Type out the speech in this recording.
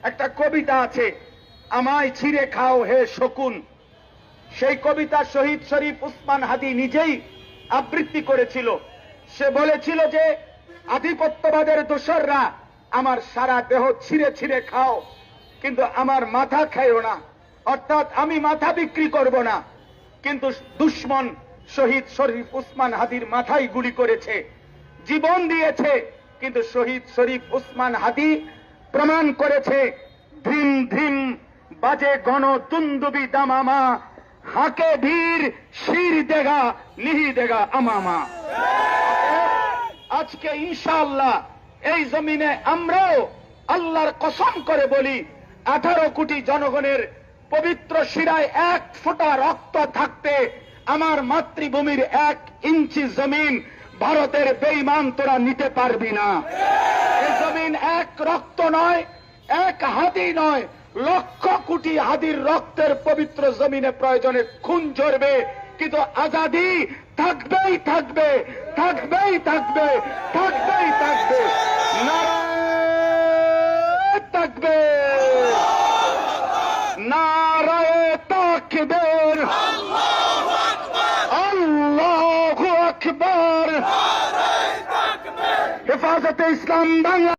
একটা কবিতা আছে, আমায় ছিঁড়ে খাও হে শকুন। সেই কবিতা শহীদ শরীফ উসমান হাদি নিজেই আবৃত্তি করেছিল। সে বলেছিল যে আধিপত্যবাদের দোসররা আমার সারা দেহ ছিঁড়ে ছিঁড়ে খাও, কিন্তু আমার মাথা খাইও না, অর্থাৎ আমি মাথা বিক্রি করব না। কিন্তু দুশ্মন শহীদ শরীফ উসমান হাদির মাথায় গুলি করেছে, জীবন দিয়েছে, কিন্তু শহীদ শরীফ উসমান হাদি প্রমাণ করেছে ধিম ধিম বাজে গণ তুন্দুবি দামামা, হাকে ধীর শির দেগা নিহি দেগা আমামা। আজকে ইনশাআল্লাহ এই জমিনে আমরাও আল্লাহর কসম করে বলি, 18 কোটি জনগণের পবিত্র শিরায় 1 ফোঁটা রক্ত থাকতে আমার মাতৃভূমির 1 ইঞ্চি জমিন ভারতের বেঈমান তোরা নিতে পারবি না। এই জমিন 1 রক্ত নয়, 1 হাদি নয়, লক্ষ কোটি হাদির রক্তের পবিত্র জমিনে প্রয়োজনে খুন ঝরবে, কিন্তু আজাদি থাকবেই থাকবে, থাকবেই থাকবে, থাকবেই থাকবে। নারায়ে তাকবীর, নারায়ে তাকবীর, আল্লাহু আকবার। হেফাজতে ইসলাম বাংলা।